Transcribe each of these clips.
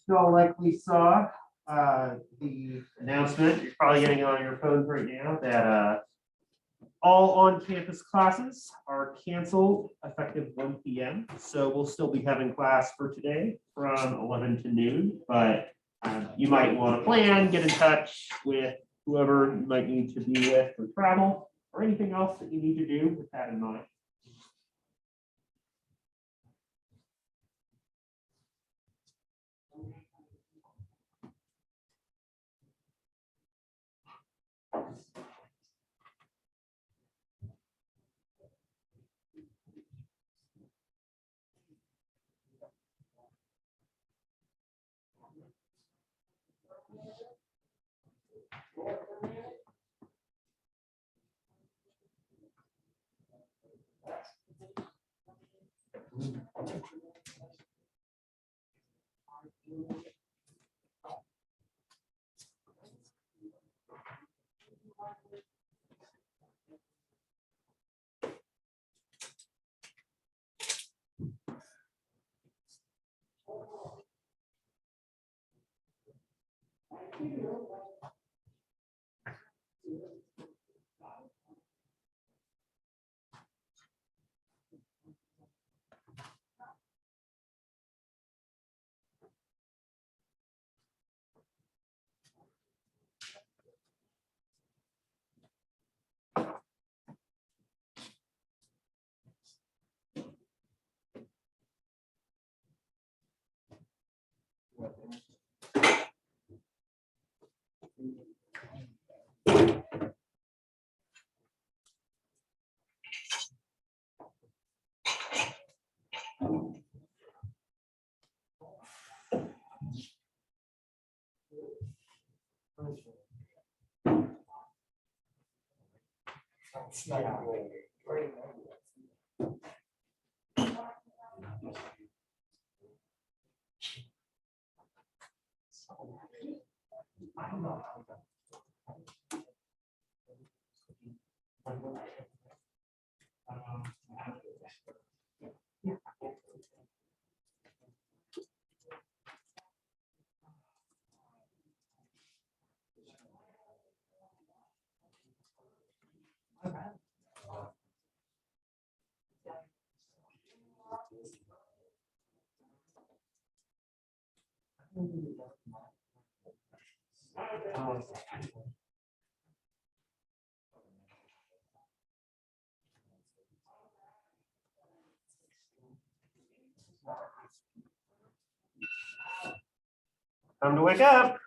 So like we saw, the announcement, you're probably getting on your phones right now, that all on-campus classes are canceled effective 1 p.m. So we'll still be having class for today from 11 to noon, but you might want to plan, get in touch with whoever you might need to be with for travel or anything else that you need to do with that in mind. Time to wake up.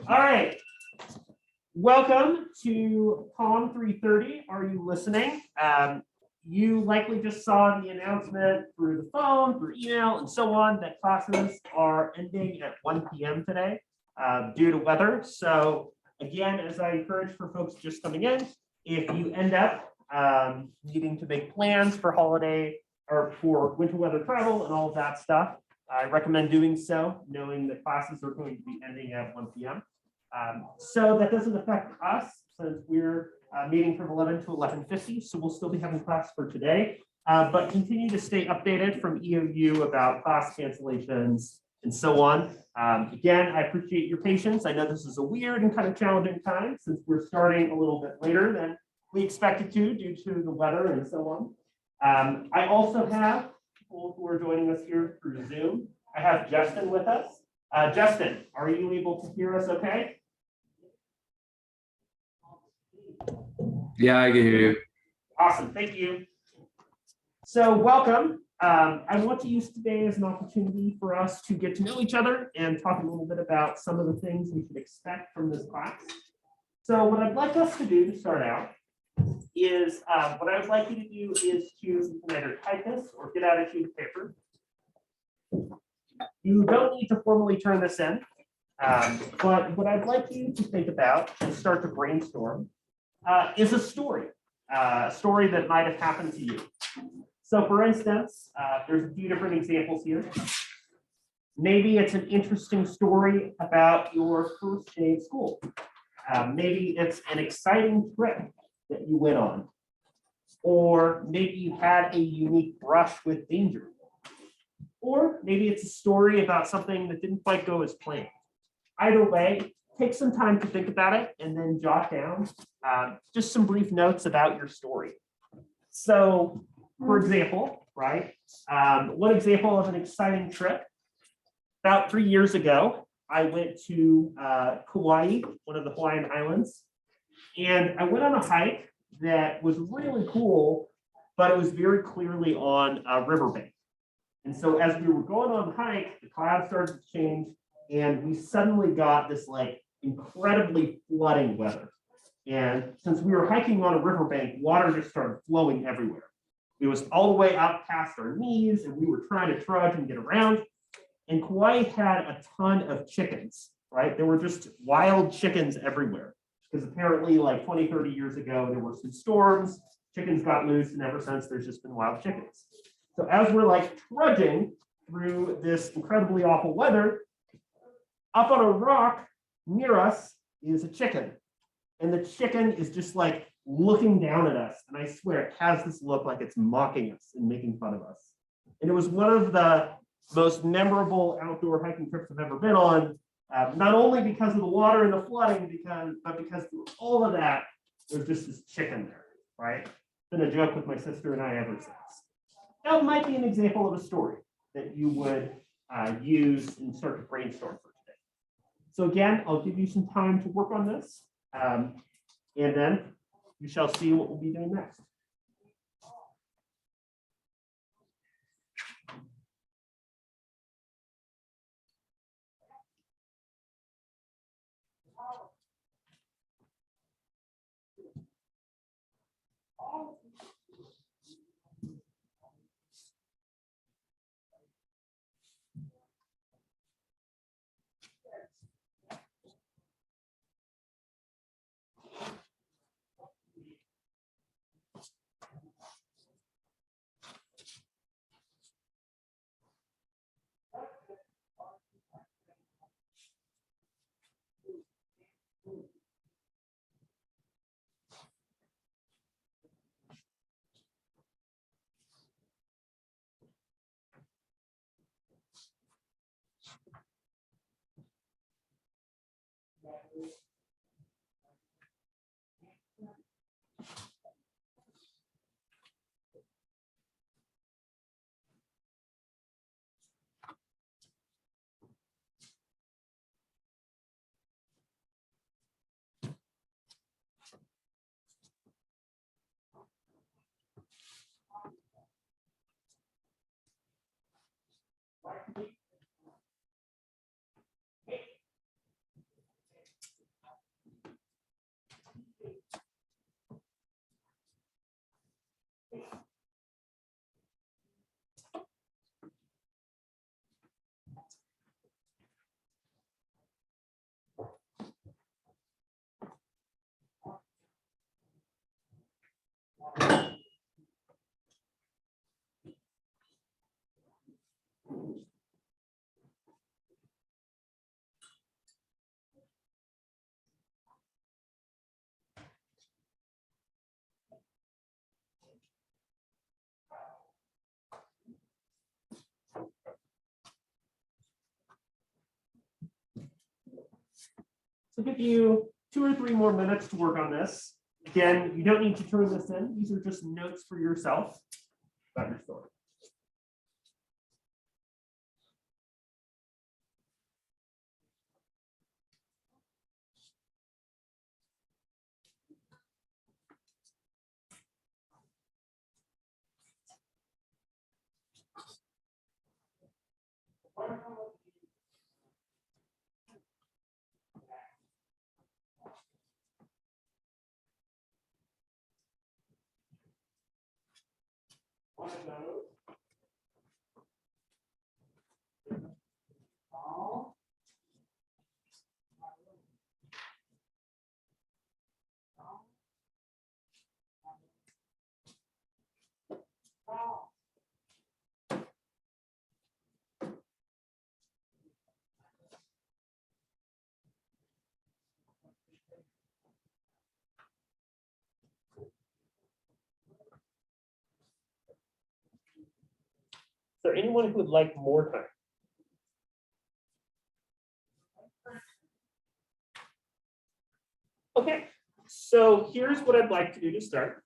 All right. Welcome to Palm 330. Are you listening? You likely just saw the announcement through the phone, through email, and so on that classes are ending at 1 p.m. today due to weather. So again, as I encourage for folks just coming in, if you end up needing to make plans for holiday or for winter weather travel and all of that stuff, I recommend doing so, knowing that classes are going to be ending at 1 p.m. So that doesn't affect us since we're meeting from 11 to 11:50. So we'll still be having class for today, but continue to stay updated from EOU about class cancellations and so on. Again, I appreciate your patience. I know this is a weird and kind of challenging time since we're starting a little bit later than we expected to due to the weather and so on. I also have people who are joining us here through Zoom. I have Justin with us. Justin, are you able to hear us okay? Yeah, I can hear you. Awesome, thank you. So welcome. I want to use today as an opportunity for us to get to know each other and talk a little bit about some of the things we should expect from this class. So what I'd like us to do to start out is, what I would like you to do is to, you can either type this or get out a sheet of paper. You don't need to formally turn this in, but what I'd like you to think about and start to brainstorm is a story that might have happened to you. So for instance, there's a few different examples here. Maybe it's an interesting story about your first day of school. Maybe it's an exciting trip that you went on, or maybe you had a unique brush with danger. Or maybe it's a story about something that didn't quite go as planned. Either way, take some time to think about it and then jot down just some brief notes about your story. So, for example, right, one example of an exciting trip. About 3 years ago, I went to Kauai, one of the Hawaiian Islands, and I went on a hike that was really cool, but it was very clearly on a riverbank. And so as we were going on the hike, the clouds started to change and we suddenly got this like incredibly flooding weather. And since we were hiking on a riverbank, water just started flowing everywhere. It was all the way up past our knees and we were trying to trudge and get around. And Kauai had a ton of chickens, right? There were just wild chickens everywhere because apparently like 20, 30 years ago, there were some storms, chickens got loose, and ever since there's just been wild chickens. So as we're like trudging through this incredibly awful weather, up on a rock near us is a chicken. And the chicken is just like looking down at us. And I swear it has this look like it's mocking us and making fun of us. And it was one of the most memorable outdoor hiking trips I've ever been on, not only because of the water and the flooding, but because through all of that, there's just this chicken there, right? It's been a joke with my sister and I ever since. That might be an example of a story that you would use and start to brainstorm for today. So again, I'll give you some time to work on this, and then you shall see what we'll be doing next. So give you 2 or 3 more minutes to work on this. Again, you don't need to turn this in. These are just notes for yourself about your story. Is there anyone who would like more time? Okay, so here's what I'd like to do to start.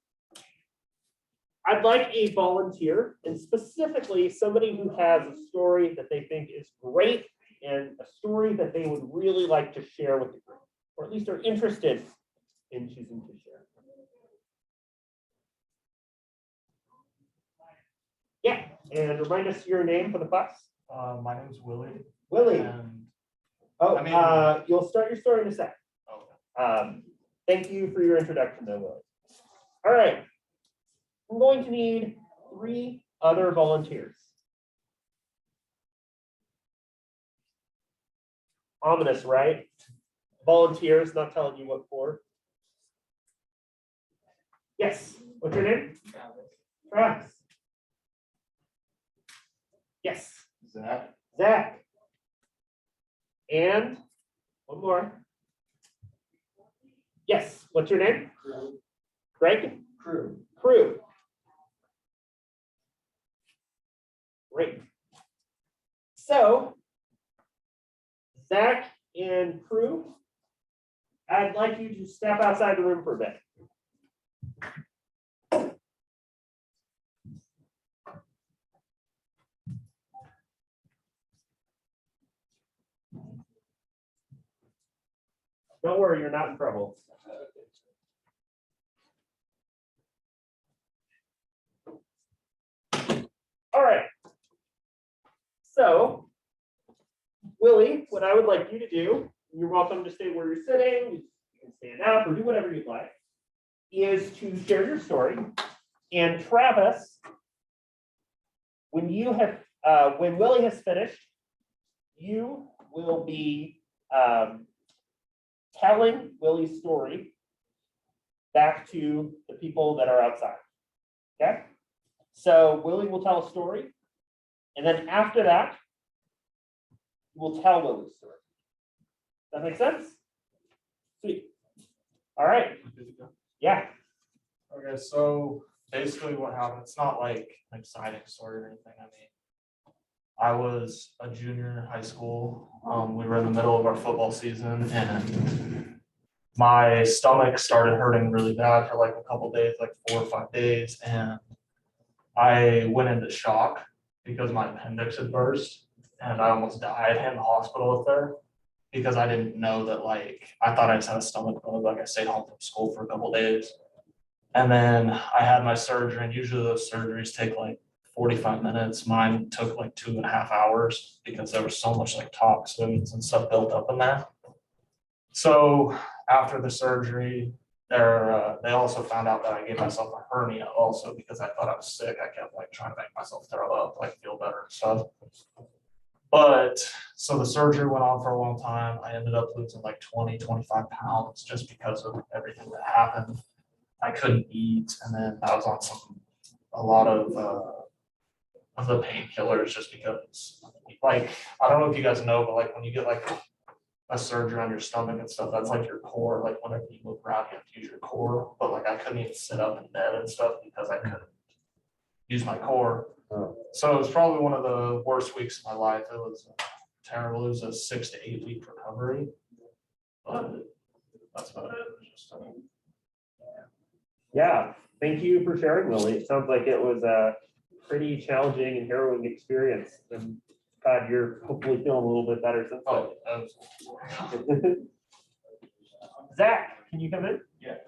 I'd like a volunteer, and specifically somebody who has a story that they think is great and a story that they would really like to share with the group, or at least are interested in choosing to share. Yeah, and remind us your name for the class. My name is Willie. Willie. And You'll start your story in a sec. okay. Thank you for your introduction, though, Willie. All right. I'm going to need 3 other volunteers. Ominous, right? Volunteers, not telling you what for. Yes. What's your name? Travis. Yes. Zach. Zach. And one more. Yes. What's your name? Greg? Crew. Great. So, Zach and Crew, I'd like you to step outside the room for a bit. Don't worry, you're not in trouble. All right. So, Willie, what I would like you to do, you're welcome to stay where you're sitting, you can stand up or do whatever you'd like, is to share your story. And Travis, when Willie has finished, you will be telling Willie's story back to the people that are outside. Okay? So Willie will tell a story, and then after that, we'll tell Willie's story. Does that make sense? Sweet. All right. Yeah. Okay, so basically what happened, it's not like an exciting story or anything. I mean, I was a junior in high school. We were in the middle of our football season and my stomach started hurting really bad for like a couple days, like 4 or 5 days. And I went into shock because my appendix had burst and I almost died in the hospital up there because I didn't know that, like, I thought I just had a stomach bug. Like I stayed home from school for a couple days. And then I had my surgery, and usually those surgeries take like 45 minutes. Mine took like 2.5 hours because there was so much like toxins and stuff built up in there. So after the surgery, they also found out that I gave myself a hernia also because I thought I was sick. I kept like trying to make myself throw up, like feel better and stuff. But so the surgery went on for a long time. I ended up losing like 20, 25 pounds just because of everything that happened. I couldn't eat, and then I was on a lot of the painkillers just because, like, I don't know if you guys know, but like when you get like a surgery on your stomach and stuff, that's like your core, like whenever you move around, you have to use your core, but like I couldn't even sit up in bed and stuff because I couldn't use my core. Oh. So it was probably one of the worst weeks of my life. It was terrible. It was a 6 to 8 week recovery. But that's about it. It was just, Yeah, thank you for sharing, Willie. It sounds like it was a pretty challenging and harrowing experience. And God, you're hopefully feeling a little bit better since oh, that was, then. Zach, can you come in? Yeah.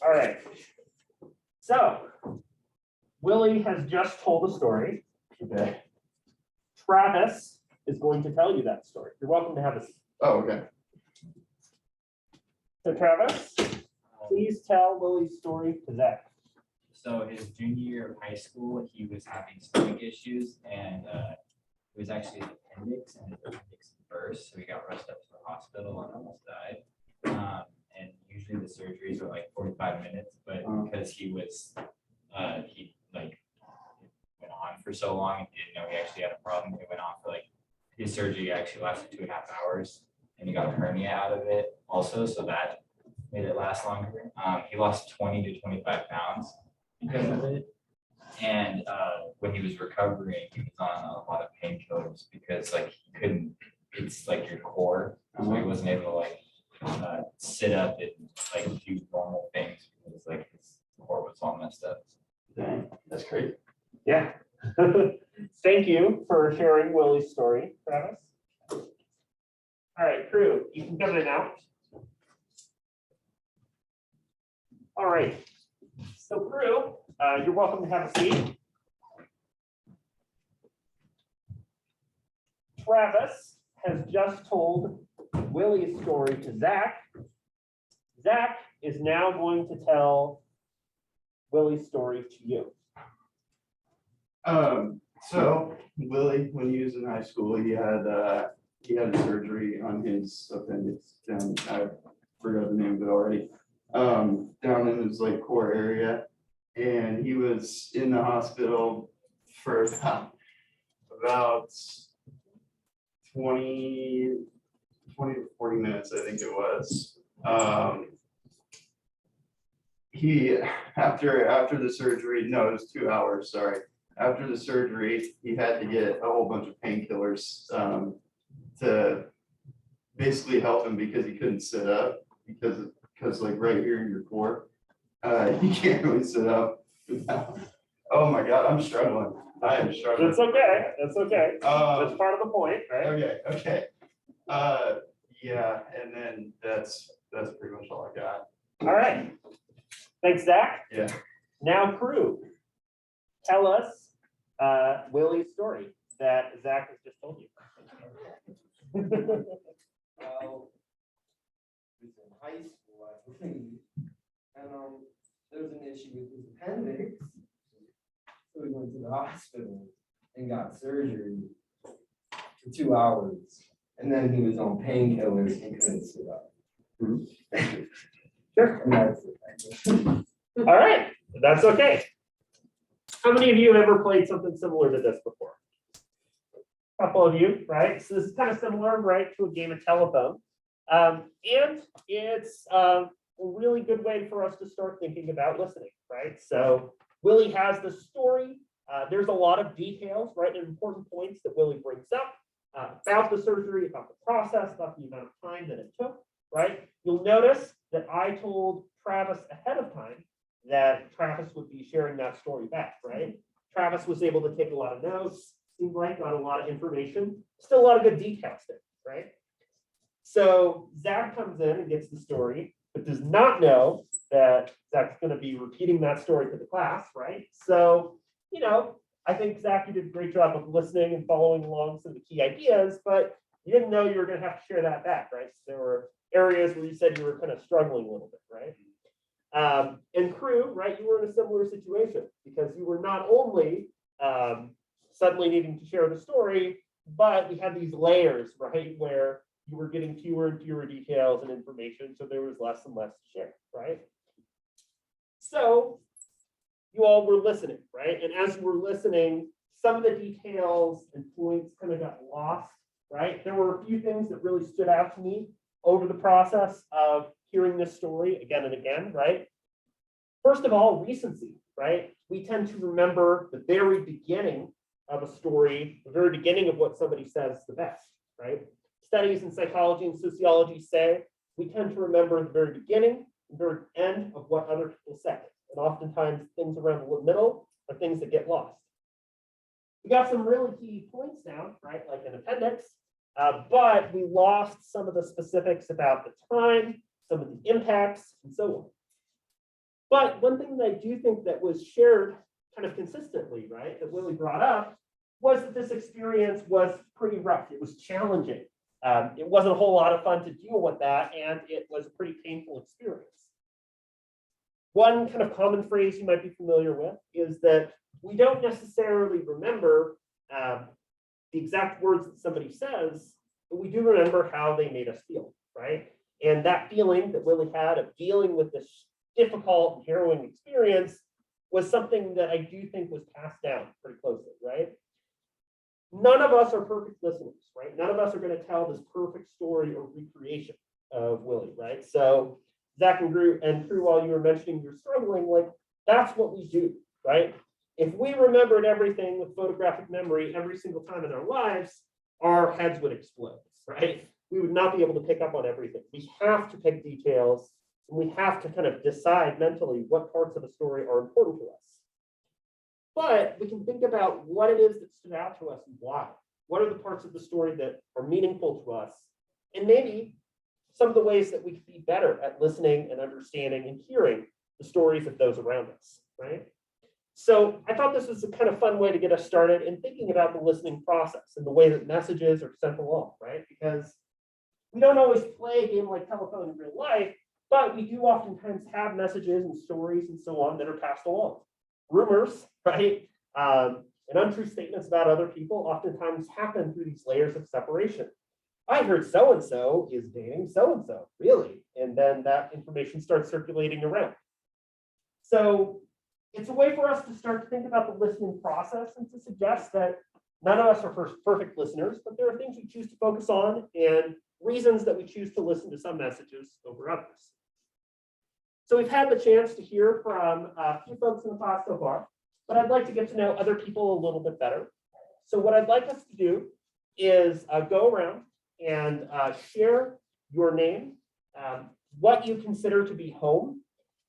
All right. So Willie has just told a story. Okay. Travis is going to tell you that story. You're welcome to have a seat. Oh, okay. So Travis, please tell Willie's story to Zach. So his junior year of high school, he was having stomach issues and it was actually his appendix, and his appendix burst. So he got rushed up to the hospital and almost died. And usually the surgeries are like 45 minutes, but because he was, he like went on for so long and didn't know he actually had a problem, it went on for like, his surgery actually lasted 2.5 hours and he got a hernia out of it also. So that made it last longer. He lost 20 to 25 pounds because of it. And when he was recovering, he was on a lot of painkillers because like he couldn't, it's like your core. So he wasn't able to like sit up and like do normal things because like his core was all messed up. Dang, that's great. Yeah. Thank you for sharing Willie's story, Travis. All right, crew, you can come in now. All right. So crew, you're welcome to have a seat. Travis has just told Willie's story to Zach. Zach is now going to tell Willie's story to you. So Willie, when he was in high school, he had a surgery on his appendix down, I forgot the name of it already, down in his like core area. And he was in the hospital for about 20 to 40 minutes, I think it was. He, after the surgery, no, it was 2 hours, sorry. After the surgery, he had to get a whole bunch of painkillers to basically help him because he couldn't sit up because like right here in your core, you can't really sit up. Oh my God, I'm struggling. I am struggling. That's okay. That's okay. That's part of the point, right? Okay. Yeah, and then that's pretty much all I got. All right. Thanks, Zach. Yeah. Now, crew, tell us Willie's story that Zach has just told you. Well, he was in high school, I believe, and there was an issue with his appendix. So we went to the hospital and got surgery for 2 hours, and then he was on painkillers and couldn't sit up. Sure. And that's it. All right. That's okay. How many of you have ever played something similar to this before? A couple of you, right? So this is kind of similar, right, to a game of telephone. And it's a really good way for us to start thinking about listening, right? So Willie has the story. There's a lot of details, right, and important points that Willie brings up about the surgery, about the process, about the amount of time that it took, right? You'll notice that I told Travis ahead of time that Travis would be sharing that story back, right? Travis was able to take a lot of notes, seemed like got a lot of information, still a lot of good details there, right? So Zach comes in and gets the story, but does not know that Zach's going to be repeating that story to the class, right? So, you know, I think Zach, you did a great job of listening and following along some of the key ideas, but you didn't know you were going to have to share that back, right? So there were areas where you said you were kind of struggling a little bit, right? And crew, right, you were in a similar situation because you were not only suddenly needing to share the story, but we had these layers, right, where you were getting fewer and fewer details and information, so there was less and less to share, right? So you all were listening, right? And as you were listening, some of the details and points kind of got lost, right? There were a few things that really stood out to me over the process of hearing this story again and again, right? First of all, recency, right? We tend to remember the very beginning of a story, the very beginning of what somebody says the best, right? Studies in psychology and sociology say we tend to remember the very beginning and very end of what other people say. And oftentimes things around the middle are things that get lost. We got some really key points down, right? Like an appendix, but we lost some of the specifics about the time, some of the impacts, and so on. But one thing that I do think that was shared kind of consistently, right, that Willie brought up, was that this experience was pretty rough. It was challenging. It wasn't a whole lot of fun to deal with that, and it was a pretty painful experience. One kind of common phrase you might be familiar with is that we don't necessarily remember the exact words that somebody says, but we do remember how they made us feel, right? And that feeling that Willie had of dealing with this difficult and harrowing experience was something that I do think was passed down pretty closely, right? None of us are perfect listeners, right? None of us are going to tell this perfect story or recreation of Willie, right? So Zach and Crew, while you were mentioning you're struggling, like that's what we do, right? If we remembered everything with photographic memory every single time in our lives, our heads would explode, right? We would not be able to pick up on everything. We have to pick details, and we have to kind of decide mentally what parts of the story are important to us. But we can think about what it is that stood out to us and why. What are the parts of the story that are meaningful to us? And maybe some of the ways that we could be better at listening and understanding and hearing the stories of those around us, right? So I thought this was a kind of fun way to get us started in thinking about the listening process and the way that messages are sent along, right? Because we don't always play a game like telephone in real life, but we do oftentimes have messages and stories and so on that are passed along. Rumors, right? And untrue statements about other people oftentimes happen through these layers of separation. I heard so-and-so is dating so-and-so, really? And then that information starts circulating around. So it's a way for us to start to think about the listening process and to suggest that none of us are perfect listeners, but there are things we choose to focus on and reasons that we choose to listen to some messages over others. So we've had the chance to hear from a few folks in the class so far, but I'd like to get to know other people a little bit better. So what I'd like us to do is go around and share your name, what you consider to be home,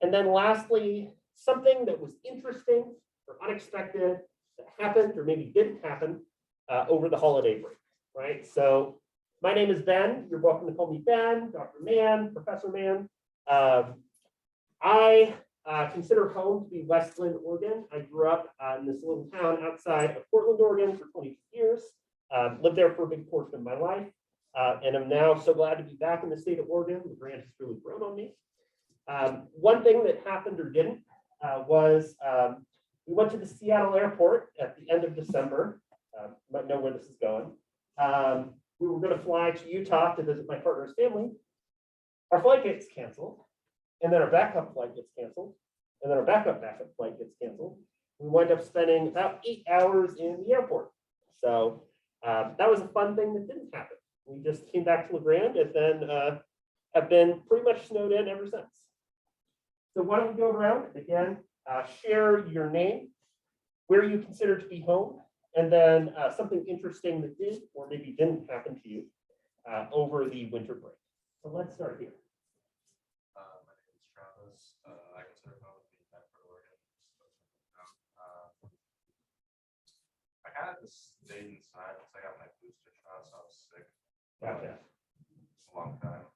and then lastly, something that was interesting or unexpected that happened or maybe didn't happen over the holiday break, right? So my name is Ben. You're welcome to call me Ben, Dr. Mann, Professor Mann. I consider home to be Westland, Oregon. I grew up in this little town outside of Portland, Oregon for 22 years. Lived there for a big portion of my life. And I'm now so glad to be back in the state of Oregon. The grant has really grown on me. One thing that happened or didn't was we went to the Seattle airport at the end of December. You might know where this is going. We were going to fly to Utah to visit my partner's family. Our flight gets canceled, and then our backup flight gets canceled, and then our backup flight gets canceled. We wind up spending about 8 hours in the airport. So that was a fun thing that didn't happen. We just came back to LeGrand and then have been pretty much snowed in ever since. So why don't we go around again, share your name, where you consider to be home, and then something interesting that did or maybe didn't happen to you over the winter break. So let's start here. My name is Travis. I consider home to be Medford, Oregon. I kind of just stayed inside because I got my booster shot, so I was sick. Gotcha. It's a long time.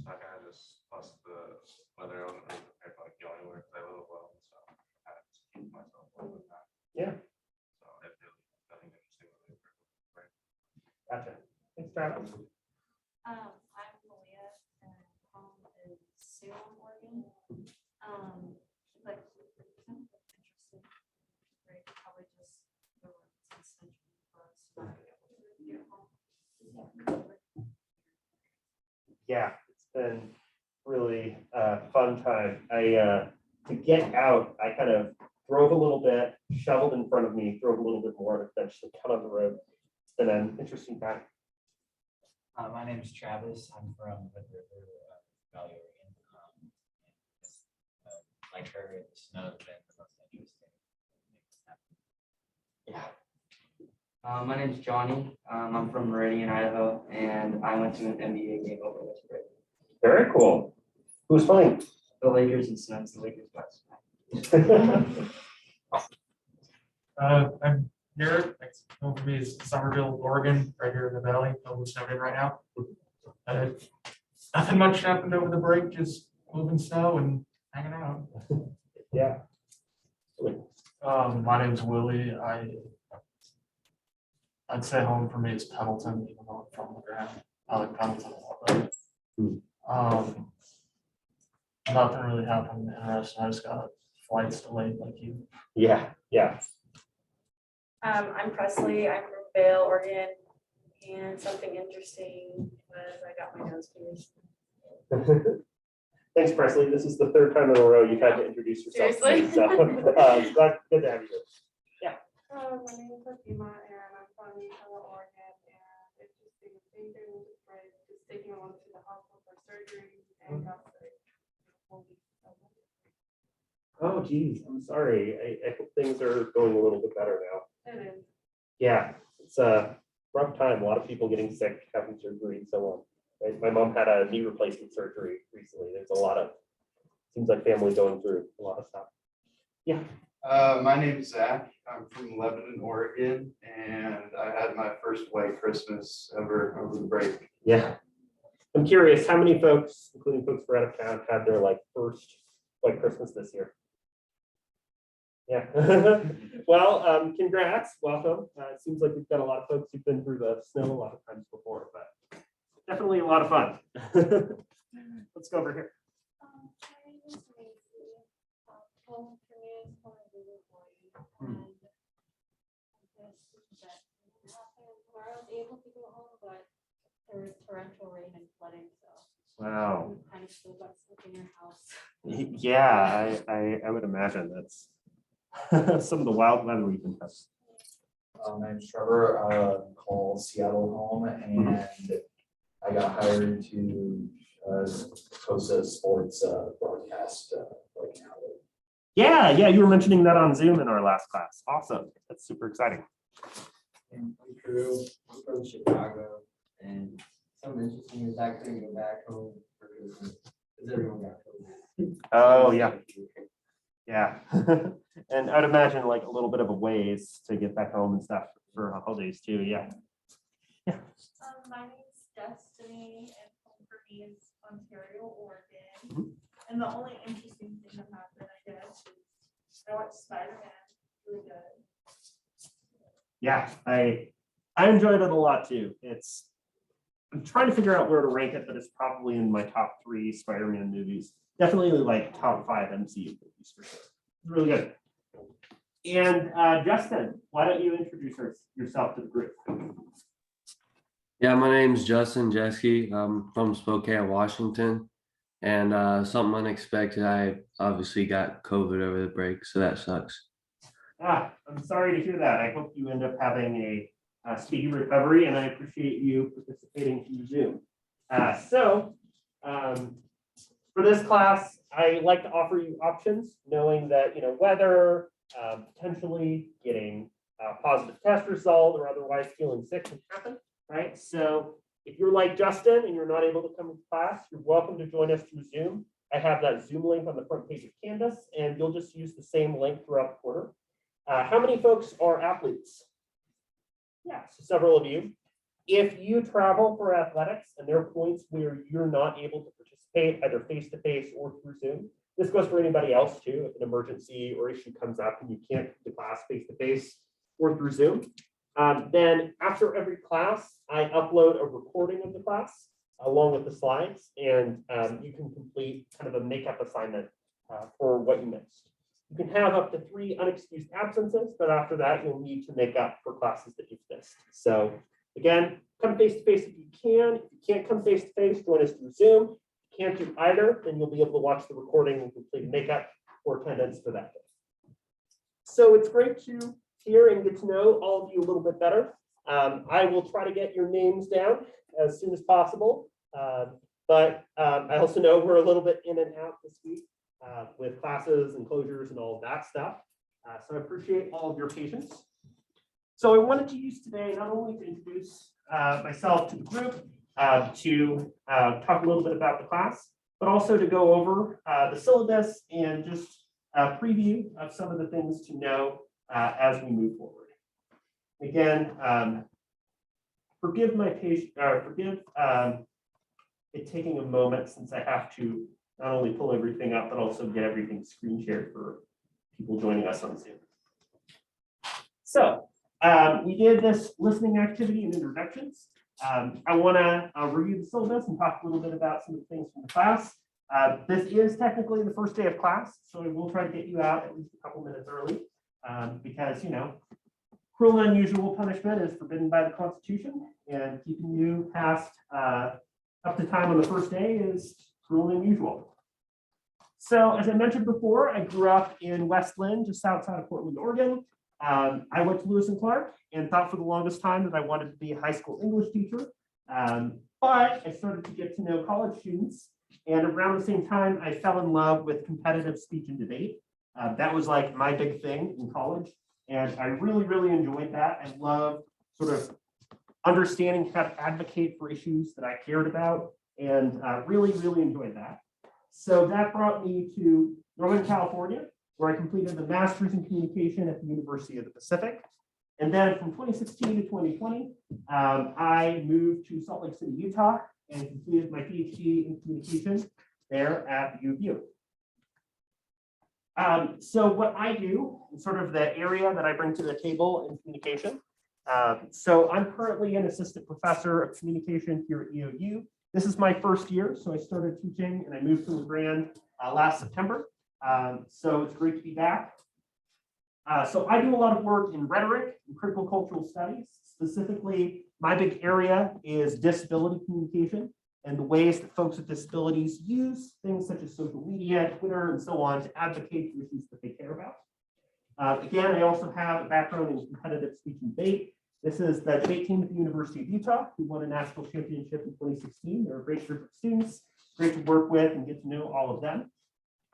So I kind of just, plus the weather, I wasn't really prepared to like go anywhere because I live alone. So I kind of just keep myself away with that. Yeah. So it really nothing interesting with it. Right. Gotcha. Thanks, Travis. I'm Malia, and home is Salem, Oregon. But kind of interesting, right? Probably just the central for us. Yeah, it's been really a fun time. I to get out, I kind of drove a little bit, shoveled in front of me, drove a little bit more, then just cut on the road. It's been an interesting time. My name is Travis. I'm from Hood River, Valley, Oregon. Like her, the snow has been the most interesting. Yeah. My name's Johnny. I'm from Meridian, Idaho, and I went to an NBA game over this break. Very cool. Who's playing? The Lakers and Suns, the Lakers last I'm here, next home for me is Somerville, Oregon, right here in the valley, home snowed in right now. Nothing much happened over the break, just moving snow and hanging out. Yeah. My name's Willie, I'd say home for me is Pendleton, even though I'm from the ground, I like Pendleton a lot better. Nothing really happened interesting, I just got flights delayed like you. Yeah, yeah. I'm Presley, I'm from Vail, Oregon, and something interesting was I got my nose pierced. Thanks, Presley. This is the third time in a row you've had to introduce yourself. Seriously? So, good to have you here. My name is Fatima, and I'm from Utah, Oregon, and it's just been a thing during the break, just taking one to the hospital for surgery and got sick. Oh, geez, I'm sorry. I hope things are going a little bit better now. It is. Yeah, it's a rough time. A lot of people getting sick, having surgery and so on. Right? My mom had a knee replacement surgery recently. There's a lot of, seems like family going through a lot of stuff. Yeah. My name is Zach. I'm from Lebanon, Oregon, and I had my first white Christmas ever over the break. Yeah. I'm curious, how many folks, including folks who are out of town, had their first white Christmas this year? Yeah. Well, congrats, welcome. It seems like we've got a lot of folks who've been through the snow a lot of times before, but definitely a lot of fun. Let's go over here. My name is Macy. Home for me is one of the boys, and I guess that happened where I was able to go home, but there was torrential rain and flooding, so Wow. you kind of still got stuck in your house. Yeah, I would imagine that's some of the wild weather we've been having. My name's Trevor, called Seattle home, and I got hired to host a sports broadcast right now. Yeah, you were mentioning that on Zoom in our last class. Awesome. That's super exciting. And I'm Drew, I'm from Chicago, and something interesting is I couldn't go back home for Christmas, because everyone got COVID. Oh, yeah. Yeah. And I'd imagine a little bit of a ways to get back home and stuff for holidays too. Yeah. My name's Destiny, and home for me is Ontario, Oregon. Mhm. And the only interesting thing that happened, I guess, is I watched Spider-Man, really good. Yeah, I enjoyed it a lot too. I'm trying to figure out where to rank it, but it's probably in my top 3 Spider-Man movies. Definitely top 5 MCU movies for sure. It's really good. And Justin, why don't you introduce yourself to the group? Yeah, my name's Justin Jeske. I'm from Spokane, Washington. And something unexpected, I obviously got COVID over the break, so that sucks. I'm sorry to hear that. I hope you end up having a speedy recovery, and I appreciate you participating through Zoom. For this class, I like to offer you options, knowing that weather, potentially getting a positive test result, or otherwise feeling sick can happen, right? So if you're like Justin and you're not able to come to class, you're welcome to join us through Zoom. I have that Zoom link on the front page of Canvas, and you'll just use the same link throughout the quarter. How many folks are athletes? Yeah, so several of you. If you travel for athletics and there are points where you're not able to participate either face-to-face or through Zoom, this goes for anybody else too. If an emergency or issue comes up and you can't come to class face-to-face or through Zoom, then after every class, I upload a recording of the class along with the slides, and you can complete kind of a makeup assignment for what you missed. You can have up to 3 unexcused absences, but after that, you'll need to make up for classes that you've missed. So again, come face-to-face if you can. If you can't come face-to-face, join us through Zoom. If you can't do either, then you'll be able to watch the recording and complete makeup. for attendance for that day. So it's great to hear and get to know all of you a little bit better. I will try to get your names down as soon as possible. But I also know we're a little bit in and out this week with classes and closures and all of that stuff. So I appreciate all of your patience. So I wanted to use today not only to introduce myself to the group, to talk a little bit about the class, but also to go over the syllabus and just a preview of some of the things to know as we move forward. Again, forgive my patience, forgive it taking a moment since I have to not only pull everything up, but also get everything screen shared for people joining us on Zoom. So we did this listening activity and introductions. I want to review the syllabus and talk a little bit about some of the things from the class. This is technically the first day of class, so we will try to get you out at least a couple minutes early because, you know, cruel and unusual punishment is forbidden by the Constitution, and keeping you past up to time on the first day is cruel and unusual. So as I mentioned before, I grew up in West Lynn, just outside of Portland, Oregon. I went to Lewis and Clark and thought for the longest time that I wanted to be a high school English teacher. But I started to get to know college students. And around the same time, I fell in love with competitive speech and debate. That was like my big thing in college. And I really, really enjoyed that. I love sort of understanding how to advocate for issues that I cared about, and really, really enjoyed that. So that brought me to Northern California, where I completed the Master's in Communication at the University of the Pacific. And then from 2016 to 2020, I moved to Salt Lake City, Utah, and completed my PhD in communication there at the U of U. So what I do, sort of the area that I bring to the table in communication. So I'm currently an assistant professor of communication here at EOU. This is my first year, so I started teaching and I moved to LeGrand last September. So it's great to be back. So I do a lot of work in rhetoric and critical cultural studies. Specifically, my big area is disability communication and the ways that folks with disabilities use things such as social media, Twitter, and so on to advocate for issues that they care about. Again, I also have a background in competitive speech and debate. This is the debate team at the University of Utah, who won a national championship in 2016. They're a great group of students, great to work with and get to know all of them.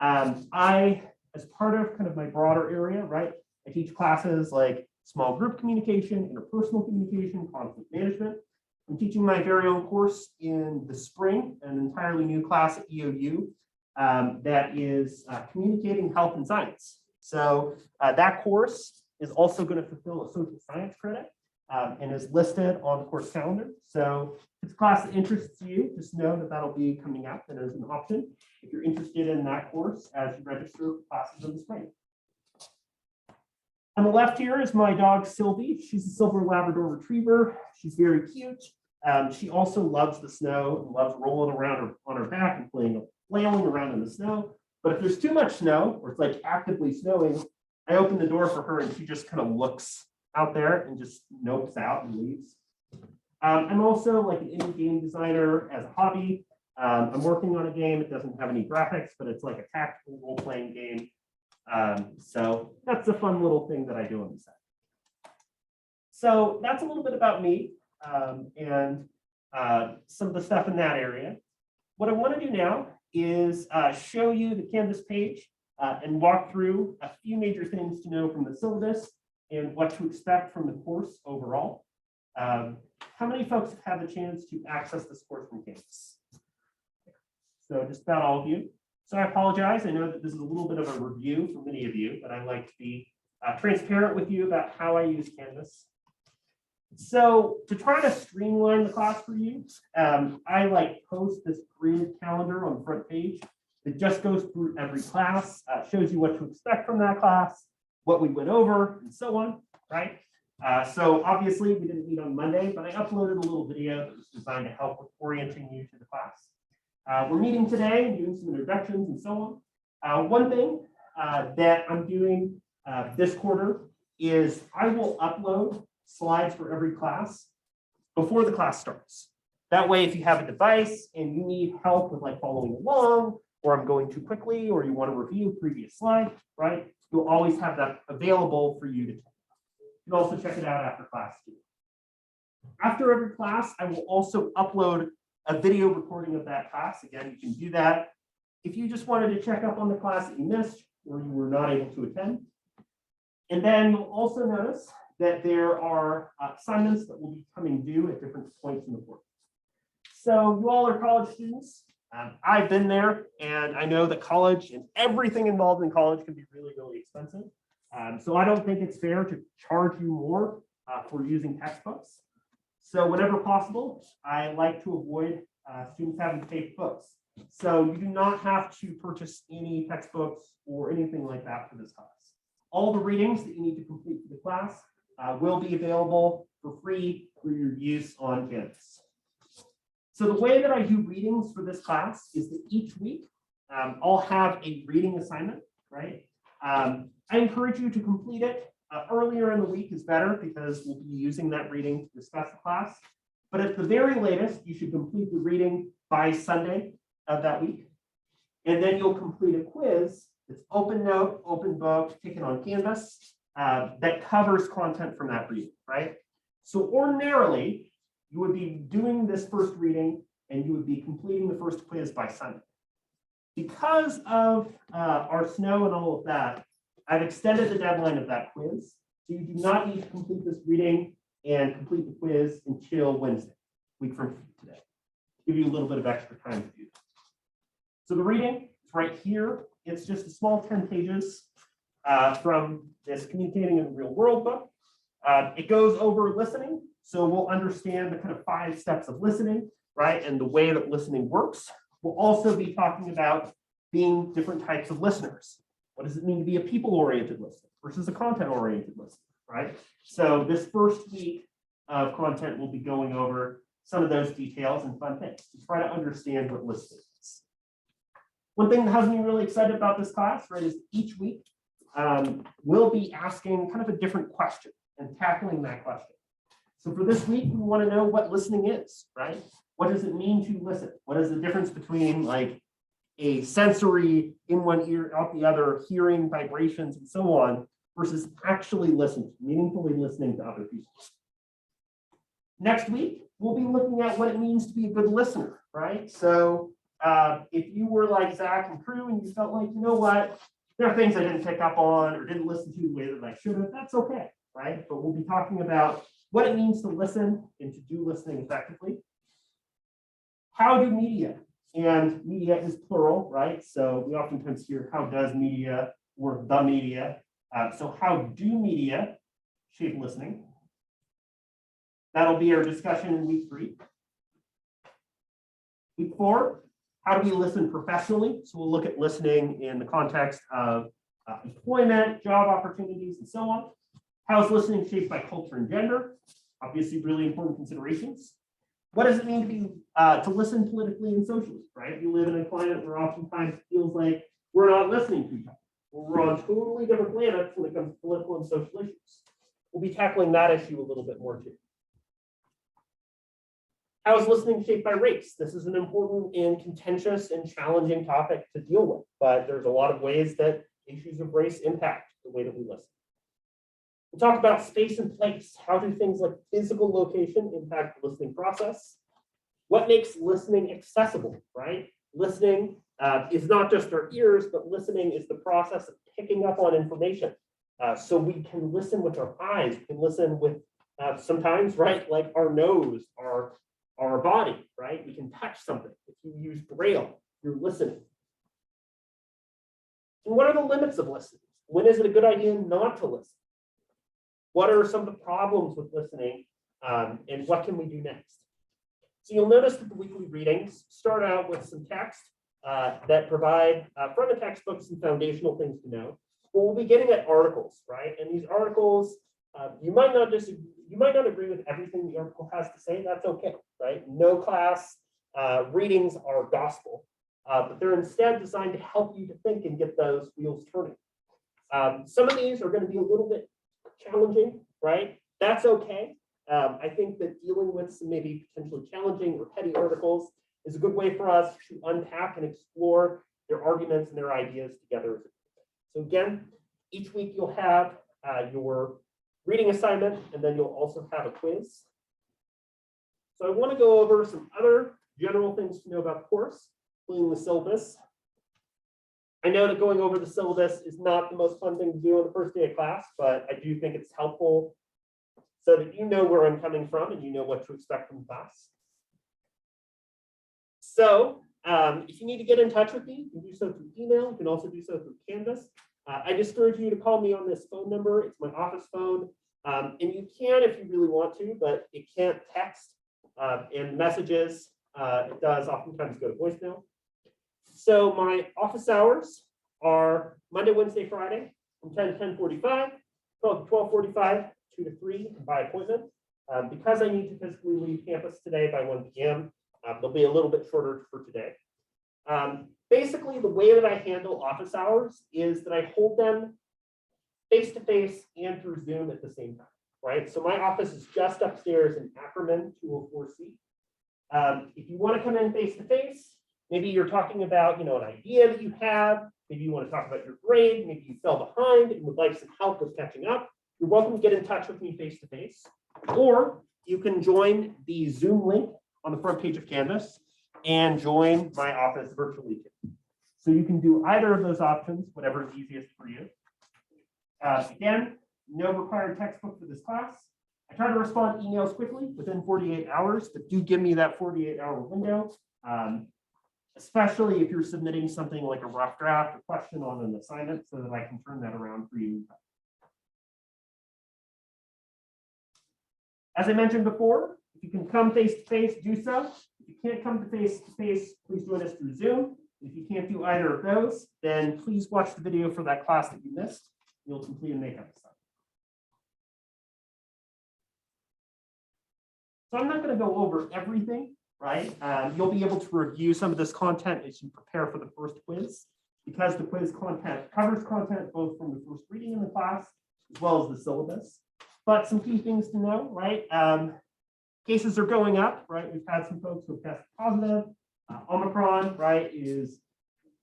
I, as part of kind of my broader area, right, I teach classes like small group communication, interpersonal communication, conflict management. I'm teaching my very own course in the spring, an entirely new class at EOU that is communicating health and science. So that course is also going to fulfill a social science credit and is listed on the course calendar. So if it's a class that interests you, just know that that'll be coming up and as an option if you're interested in that course as you register for classes in the spring. On the left here is my dog, Sylvie. She's a silver Labrador retriever. She's very cute. She also loves the snow and loves rolling around on her back and flailing around in the snow. But if there's too much snow, or it's like actively snowing, I open the door for her and she just kind of looks out there and just nopes out and leaves. I'm also like an indie game designer as a hobby. I'm working on a game. It doesn't have any graphics, but it's like a tactical role-playing game. So that's a fun little thing that I do on the side. So that's a little bit about me and some of the stuff in that area. What I want to do now is show you the Canvas page and walk through a few major things to know from the syllabus and what to expect from the course overall. How many folks have had the chance to access this course from Canvas? So just about all of you. So I apologize. I know that this is a little bit of a review for many of you, but I like to be transparent with you about how I use Canvas. So to try to streamline the class for you, I like post this grid calendar on the front page. It just goes through every class, shows you what to expect from that class, what we went over, and so on, right? So obviously we didn't meet on Monday, but I uploaded a little video that was designed to help with orienting you to the class. We're meeting today and doing some introductions and so on. One thing that I'm doing this quarter is I will upload slides for every class before the class starts. That way, if you have a device and you need help with like following along or I'm going too quickly, or you want to review a previous slide, right? You'll always have that available for you to check. You can also check it out after class too. After every class, I will also upload a video recording of that class. Again, you can do that if you just wanted to check up on the class that you missed or you were not able to attend. And then you'll also notice that there are assignments that will be coming due at different points in the course. So you all are college students. I've been there, and I know that college and everything involved in college can be really, really expensive. So I don't think it's fair to charge you more for using textbooks. So whenever possible, I like to avoid students having to pay for books. So you do not have to purchase any textbooks or anything like that for this class. All the readings that you need to complete for the class will be available for free for your use on campus. So the way that I do readings for this class is that each week I'll have a reading assignment, right? I encourage you to complete it. Earlier in the week is better because we'll be using that reading to discuss the class. But at the very latest, you should complete the reading by Sunday of that week. And then you'll complete a quiz that's open note, open book, taken on Canvas that covers content from that reading, right? So ordinarily, you would be doing this first reading and you would be completing the first quiz by Sunday. Because of our snow and all of that, I've extended the deadline of that quiz. So you do not need to complete this reading and complete the quiz until Wednesday, week from today. Give you a little bit of extra time to do that. So the reading is right here. It's just a small 10 pages from this Communicating in the Real World book. It goes over listening. So we'll understand the kind of 5 steps of listening, right? And the way that listening works. We'll also be talking about being different types of listeners. What does it mean to be a people-oriented listener versus a content-oriented listener, right? So this first week of content will be going over some of those details and fun things to try to understand what listening is. One thing that has me really excited about this class, right, is each week we'll be asking kind of a different question and tackling that question. So for this week, we want to know what listening is, right? What does it mean to listen? What is the difference between like a sensory in one ear, out the other, hearing vibrations and so on, versus actually listening, meaningfully listening to other people? Next week, we'll be looking at what it means to be a good listener, right? So if you were like Zach and crew and you felt like, you know what, there are things I didn't pick up on or didn't listen to the way that I should have, that's okay, right? But we'll be talking about what it means to listen and to do listening effectively. How do media, and media is plural, right? So we oftentimes hear how does media or the media. So how do media shape listening? That'll be our discussion in week 3. Week 4, how do we listen professionally? So we'll look at listening in the context of employment, job opportunities, and so on. How is listening shaped by culture and gender? Obviously, really important considerations. What does it mean to be to listen politically and socially, right? We live in a climate where oftentimes it feels like we're not listening to each other. We're on totally different planets when it comes to political and social issues. We'll be tackling that issue a little bit more too. How is listening shaped by race? This is an important and contentious and challenging topic to deal with, but there's a lot of ways that issues of race impact the way that we listen. We'll talk about space and place. How do things like physical location impact the listening process? What makes listening accessible, right? Listening is not just our ears, but listening is the process of picking up on information. So we can listen with our eyes, we can listen with sometimes, right, like our nose, our body, right? We can touch something. If you use Braille, you're listening. And what are the limits of listening? When is it a good idea not to listen? What are some of the problems with listening, and what can we do next? So you'll notice that the weekly readings start out with some text that provide from the textbook some foundational things to know. But we'll be getting at articles, right? And these articles, you might not agree with everything the article has to say. That's okay, right? No class readings are gospel, but they're instead designed to help you to think and get those wheels turning. Some of these are going to be a little bit challenging, right? That's okay. I think that dealing with some maybe potentially challenging or petty articles is a good way for us to unpack and explore their arguments and their ideas together. So again, each week you'll have your reading assignment, and then you'll also have a quiz. So I want to go over some other general things to know about the course, including the syllabus. I know that going over the syllabus is not the most fun thing to do on the first day of class, but I do think it's helpful so that you know where I'm coming from and you know what to expect from class. So if you need to get in touch with me, you can do so through email. You can also do so through Canvas. I discourage you to call me on this phone number. It's my office phone. And you can if you really want to, but it can't text and messages. It does oftentimes go to voicemail. So my office hours are Monday, Wednesday, Friday from 10 to 10:45, 12 to 12:45, 2 to 3 by appointment. Because I need to physically leave campus today by 1 p.m., they'll be a little bit shorter for today. Basically, the way that I handle office hours is that I hold them face-to-face and through Zoom at the same time, right? So my office is just upstairs in Ackerman 204C. If you want to come in face-to-face, maybe you're talking about, an idea that you have, maybe you want to talk about your grade, maybe you fell behind and would like some help with catching up, you're welcome to get in touch with me face-to-face. Or you can join the Zoom link on the front page of Canvas and join my office virtually too. So you can do either of those options, whatever is easiest for you. Again, no required textbook for this class. I try to respond to emails quickly within 48 hours, but do give me that 48-hour window, especially if you're submitting something like a rough draft or question on an assignment so that I can turn that around for you. As I mentioned before, if you can come face-to-face, do so. If you can't come to face-to-face, please join us through Zoom. If you can't do either of those, then please watch the video for that class that you missed. You'll complete a makeup assignment. So I'm not going to go over everything, right? You'll be able to review some of this content as you prepare for the first quiz, because the quiz content covers content both from the first reading in the class as well as the syllabus. But some key things to know, right? Cases are going up, right? We've had some folks who have tested positive. Omicron, right, is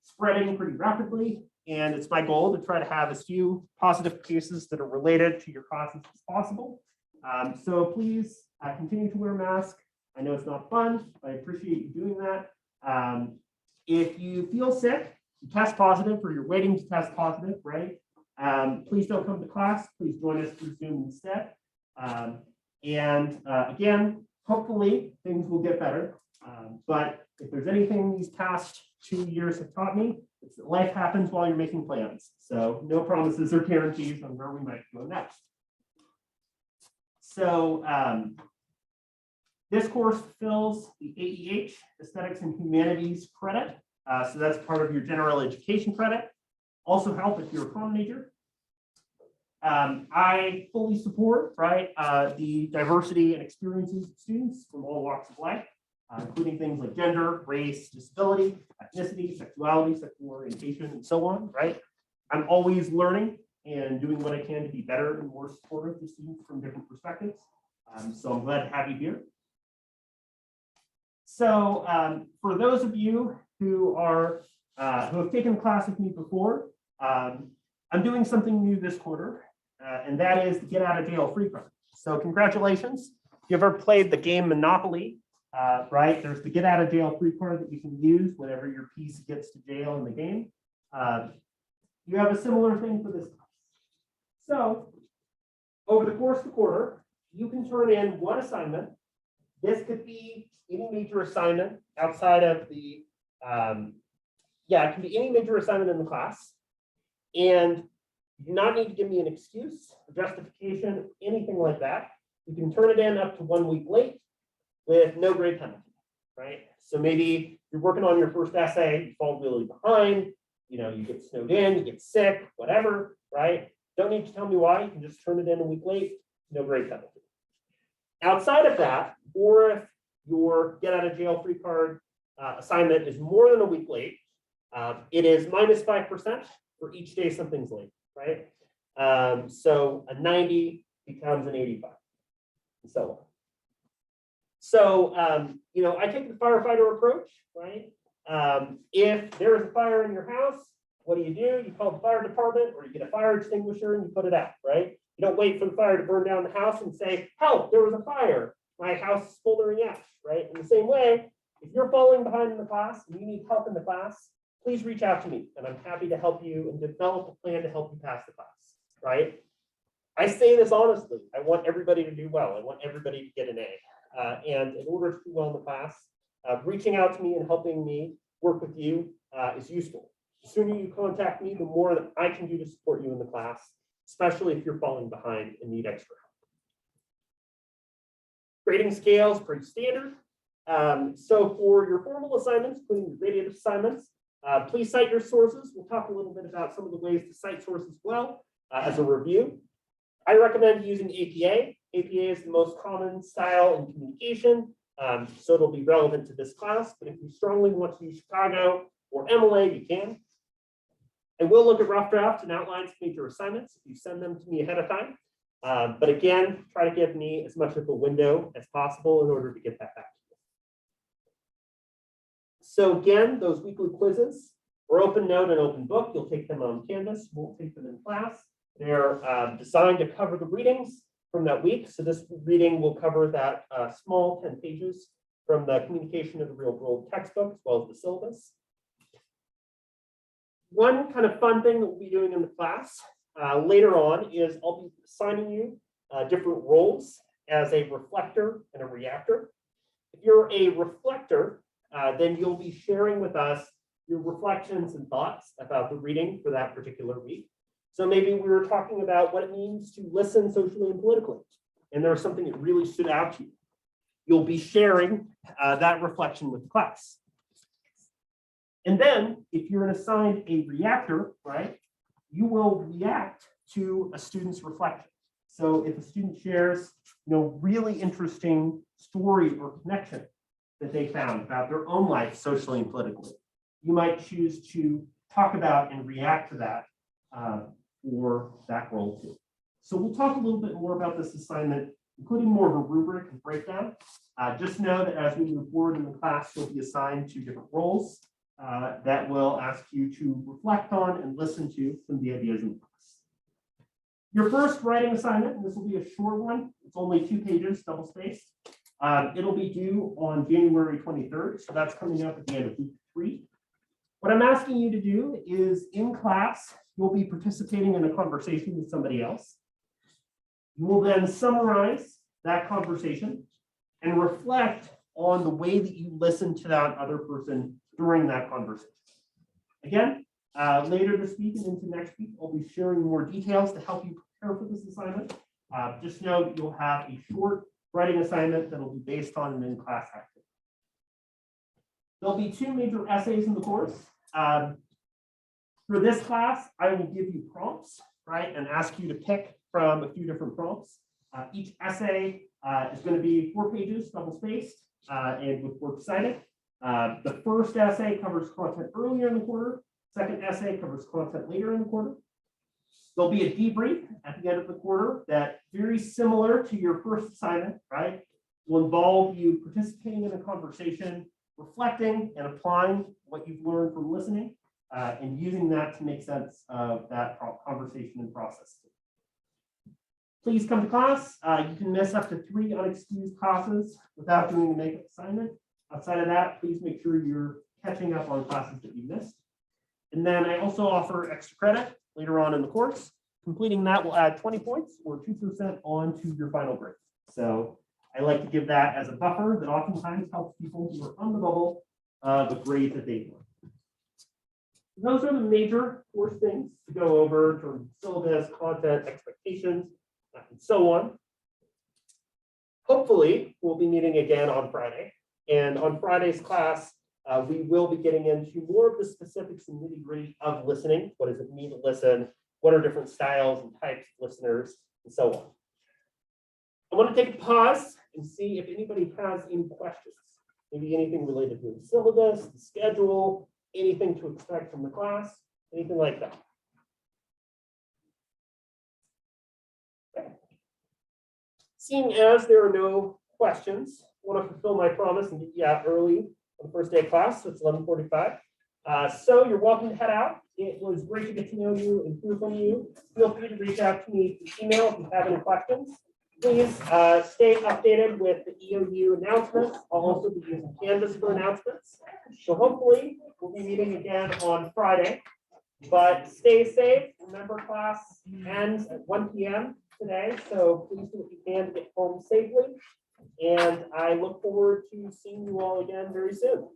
spreading pretty rapidly. And it's my goal to try to have as few positive cases that are related to your classes as possible. So please continue to wear a mask. I know it's not fun, but I appreciate you doing that. If you feel sick, you test positive or you're waiting to test positive, right? Please don't come to class. Please join us through Zoom instead. Again, hopefully things will get better. But if there's anything these past 2 years have taught me, it's that life happens while you're making plans. So no promises or guarantees on where we might go next. So this course fills the AEH, Aesthetics and Humanities credit. So that's part of your general education credit. Also help if you're a comm major. I fully support, right, the diversity and experiences of students from all walks of life, including things like gender, race, disability, ethnicity, sexuality, sexual orientation, and so on, right? I'm always learning and doing what I can to be better and more supportive to students from different perspectives. So I'm glad to have you here. So for those of you who have taken a class with me before, I'm doing something new this quarter, and that is the get out of jail free card. So congratulations. If you've ever played the game Monopoly, right, there's the get out of jail free card that you can use whenever your piece gets to jail in the game. You have a similar thing for this class. So over the course of the quarter, you can turn in one assignment. This could be any major assignment outside of the, it can be any major assignment in the class. And you do not need to give me an excuse, a justification, anything like that. You can turn it in up to 1 week late with no grade penalty, right? So maybe you're working on your first essay, you fall really behind, you get snowed in, you get sick, whatever, right? Don't need to tell me why. You can just turn it in a week late, no grade penalty. Outside of that, or if your get out of jail free card assignment is more than a week late, it is minus 5% for each day something's late, right? So a 90 becomes an 85, and so on. So, I take the firefighter approach, right? If there is a fire in your house, what do? You call the fire department, or you get a fire extinguisher and you put it out, right? You don't wait for the fire to burn down the house and say, help, there was a fire. My house is smoldering ash, right? In the same way, if you're falling behind in the class and you need help in the class, please reach out to me and I'm happy to help you and develop a plan to help you pass the class, right? I say this honestly. I want everybody to do well. I want everybody to get an A. And in order to do well in the class, reaching out to me and helping me work with you is useful. The sooner you contact me, the more that I can do to support you in the class, especially if you're falling behind and need extra help. Grading scale is pretty standard. So for your formal assignments, including your graded assignments, please cite your sources. We'll talk a little bit about some of the ways to cite sources well as a review. I recommend using APA. APA is the most common style in communication, so it'll be relevant to this class. But if you strongly want to use Chicago or MLA, you can. I will look at rough drafts and outlines of major assignments if you send them to me ahead of time. But again, try to give me as much of a window as possible in order to get that back to you. So again, those weekly quizzes are open note and open book. You'll take them on Canvas. Won't take them in class. They're designed to cover the readings from that week. So this reading will cover that small 10 pages from the Communication of the Real World textbook, as well as the syllabus. One kind of fun thing that we'll be doing in the class later on is I'll be assigning you different roles as a reflector and a reactor. If you're a reflector, then you'll be sharing with us your reflections and thoughts about the reading for that particular week. So maybe we were talking about what it means to listen socially and politically, and there was something that really stood out to you. You'll be sharing that reflection with the class. And then if you're assigned a reactor, right, you will react to a student's reflection. So if a student shares, really interesting story or connection that they found about their own life socially and politically, you might choose to talk about and react to that for that role too. So we'll talk a little bit more about this assignment, including more of a rubric and breakdown. Just know that as we move forward in the class, you'll be assigned to different roles that will ask you to reflect on and listen to some of the ideas in the class. Your first writing assignment, and this will be a short one, it's only 2 pages, double spaced. It'll be due on January 23rd, so that's coming up at the end of week 3. What I'm asking you to do is in class, you'll be participating in a conversation with somebody else. You will then summarize that conversation and reflect on the way that you listen to that other person during that conversation. Again, later this week and into next week, I'll be sharing more details to help you prepare for this assignment. Just know that you'll have a short writing assignment that will be based on an in-class activity. There'll be 2 major essays in the course. For this class, I will give you prompts, right, and ask you to pick from a few different prompts. Each essay is going to be 4 pages, double spaced, and with works cited. The first essay covers content earlier in the quarter. Second essay covers content later in the quarter. There'll be a debrief at the end of the quarter that, very similar to your first assignment, right, will involve you participating in a conversation, reflecting and applying what you've learned from listening, and using that to make sense of that conversation and process. Please come to class. You can miss up to 3 unexcused classes without doing a makeup assignment. Outside of that, please make sure you're catching up on classes that you missed. And then I also offer extra credit later on in the course. Completing that will add 20 points or 2% onto your final grade. So I like to give that as a buffer that oftentimes helps people who are on the bubble the grade that they want. Those are the major course things to go over in terms of syllabus, content, expectations, and so on. Hopefully, we'll be meeting again on Friday. And on Friday's class, we will be getting into more of the specifics and nitty-gritty of listening. What does it mean to listen? What are different styles and types of listeners, and so on. I want to take a pause and see if anybody has any questions. Maybe anything related to the syllabus, the schedule, anything to expect from the class, anything like that. Okay. Seeing as there are no questions, I want to fulfill my promise and get you out early on the first day of class, so it's 11:45. So you're welcome to head out. It was great to get to know you and hear from you. Feel free to reach out to me through email if you have any questions. Please stay updated with the EOU announcements. I'll also be using Canvas for announcements. So hopefully we'll be meeting again on Friday. But stay safe. Remember, class ends at 1 p.m. today, so please do what you can to get home safely. And I look forward to seeing you all again very soon.